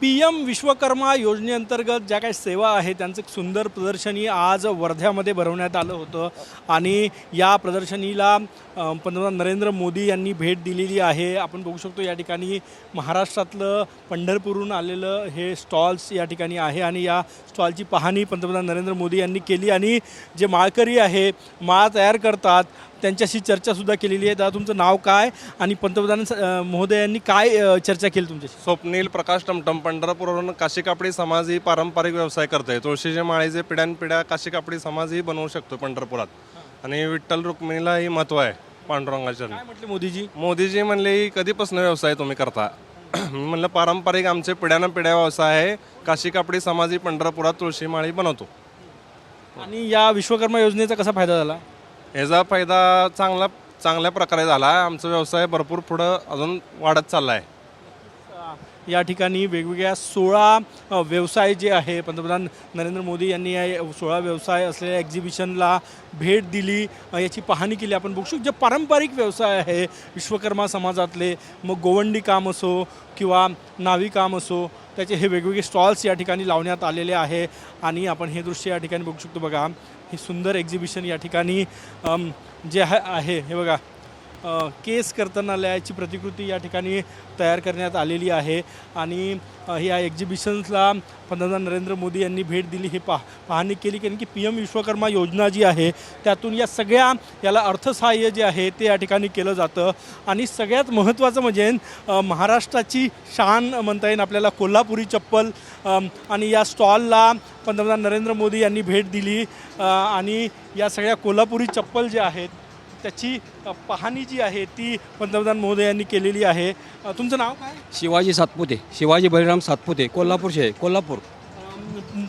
PM Vishwakarma योजनेअंतर्गत ज्या काही सेवा आहेत त्यांचं एक सुंदर प्रदर्शनी आज वर्ध्यामध्ये भरवण्यात आलं होतं आणि या प्रदर्शनीला पंतप्रधान नरेंद्र मोदी यांनी भेट दिलेली आहे. आपण बघू शकतो या ठिकाणी महाराष्ट्रातलं पंढरपूरहून आलेलं हे स्टॉल्स या ठिकाणी आहे आणि या स्टॉलची पाहणी पंतप्रधान नरेंद्र मोदी यांनी केली आणि जे माळकरी आहे माळ तयार करतात त्यांच्याशी चर्चासुद्धा केलेली आहे. दादा तुमचं नाव काय आणि पंतप्रधान महोदयांनी काय चर्चा केली तुमच्याशी? स्वप्नील प्रकाश टमटम पंढरपूरवरून काशी कापडी समाज ही पारंपरिक व्यवसाय करते. तुळशीचे माळेचे पिढ्यानपिढ्या काशी कापडी समाज ही बनवू शकतो पंढरपुरात आणि विठ्ठल रुक्मिणीला ही महत्त्व आहे पांडुरंगाच्या. काय म्हटले मोदीजी? मोदीजी म्हणले कधीपासून व्यवसाय तुम्ही करता? म्हणलं पारंपरिक आमचे पिढ्यानं पिढ्या व्यवसाय आहे. काशी कापडी समाज ही पंढरपुरात तुळशी माळी बनवतो. आणि या विश्वकर्मा योजनेचा कसा फायदा झाला? ह्याचा फायदा चांगल्या प्रकारे झाला आहे. आमचा व्यवसाय भरपूर पुढं अजून वाढत चालला आहे. या ठिकाणी वेगवेगळ्या 16 व्यवसाय जे आहे पंतप्रधान नरेंद्र मोदी यांनी या 16 व्यवसाय असलेल्या एक्झिबिशनला भेट दिली, याची पाहणी केली. आपण बघू शकतो जे पारंपरिक व्यवसाय आहे विश्वकर्मा समाजातले, मग गोवंडी काम असो किंवा नावी काम असो, त्याचे हे वेगवेगळे स्टॉल्स या ठिकाणी लावण्यात आलेले आहे. आणि आपण हे दृश्य या ठिकाणी बघू शकतो. बघा हे सुंदर एक्झिबिशन या ठिकाणी जे आहे हे बघा केस कर्तनालयाची प्रतिकृती या ठिकाणी तयार करण्यात आलेली आहे. आणि या एक्झिबिशन्सला पंतप्रधान नरेंद्र मोदी यांनी भेट दिली, हे पाहणी केली. कारण की PM विश्वकर्मा योजना जी आहे त्यातून या सगळ्या याला अर्थसहाय्य जे आहे ते या ठिकाणी केलं जातं. आणि सगळ्यात महत्त्वाचं म्हणजे महाराष्ट्राची शान म्हणता येईल आपल्याला कोल्हापुरी चप्पल. आणि या स्टॉलला पंतप्रधान नरेंद्र मोदी यांनी भेट दिली आणि या सगळ्या कोल्हापुरी चप्पल जे आहेत त्याची पाहणी जी आहे ती पंतप्रधान मोदयांनी केलेली आहे. तुमचं नाव काय? शिवाजी सातपुते, शिवाजी बळीराम सातपुते, कोल्हापूरचे, कोल्हापूर.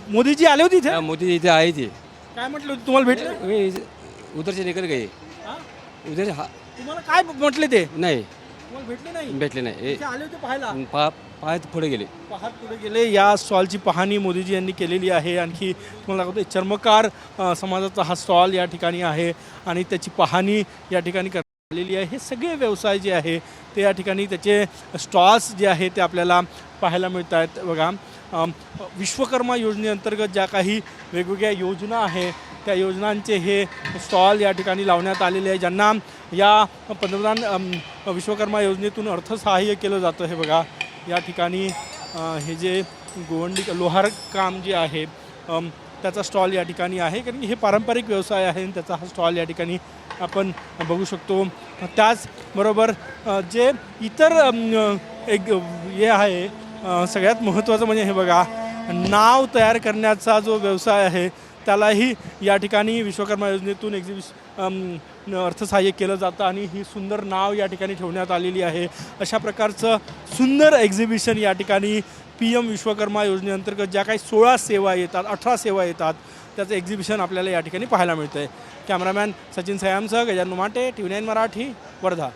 मोदीजी आले होते इथे? मोदी इथे आहे ते. काय म्हटलं होते तुम्हाला भेटले? उधर से निकल गए. उधर तुम्हाला काय म्हटले ते? नाही तुम्हाला भेटले नाही? भेटले नाही. इथे आले होते पाहायला? पाय पुढे गेले. पाहत पुढे गेले. या स्टॉलची पाहणी मोदीजी यांनी केलेली आहे. आणखी तुम्हाला दाखवतो चर्मकार समाजाचा हा स्टॉल या ठिकाणी आहे आणि त्याची पाहणी या ठिकाणी करण्यात आहे. हे सगळे व्यवसाय जे आहे ते या ठिकाणी त्याचे स्टॉल्स जे आहे ते आपल्याला पाहायला मिळत आहेत. बघा विश्वकर्मा योजनेअंतर्गत ज्या काही वेगवेगळ्या योजना आहे त्या योजनांचे हे स्टॉल या ठिकाणी लावण्यात आलेले आहे, ज्यांना या पंतप्रधान विश्वकर्मा योजनेतून अर्थसहाय्य केलं जातं. हे बघा या ठिकाणी हे जे गोवंडी लोहार काम जे आहे त्याचा स्टॉल या ठिकाणी आहे. कारण की हे पारंपरिक व्यवसाय आहे आणि त्याचा हा स्टॉल या ठिकाणी आपण बघू शकतो. त्याचबरोबर जे इतर एक हे आहे सगळ्यात महत्त्वाचं म्हणजे हे बघा नाव तयार करण्याचा जो व्यवसाय आहे त्यालाही या ठिकाणी विश्वकर्मा योजनेतून अर्थसहाय्य केलं जातं आणि ही सुंदर नाव या ठिकाणी ठेवण्यात आलेली आहे. अशा प्रकारचं सुंदर एक्झिबिशन या ठिकाणी PM विश्वकर्मा योजनेअंतर्गत ज्या काही 16 सेवा येतात, 18 सेवा येतात त्याचं एक्झिबिशन आपल्याला या ठिकाणी पाहायला मिळतं आहे. कॅमेरामॅन सचिन सयामसह गजानन माटे, TV9 मराठी, वर्धा.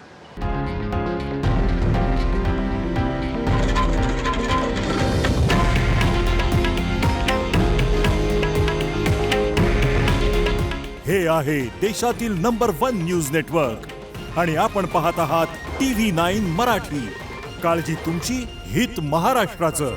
हे आहे देशातील नंबर 1 न्यूज नेटवर्क आणि आपण पाहत आहात TV9 मराठी. काळजी तुमची, हित महाराष्ट्राचं.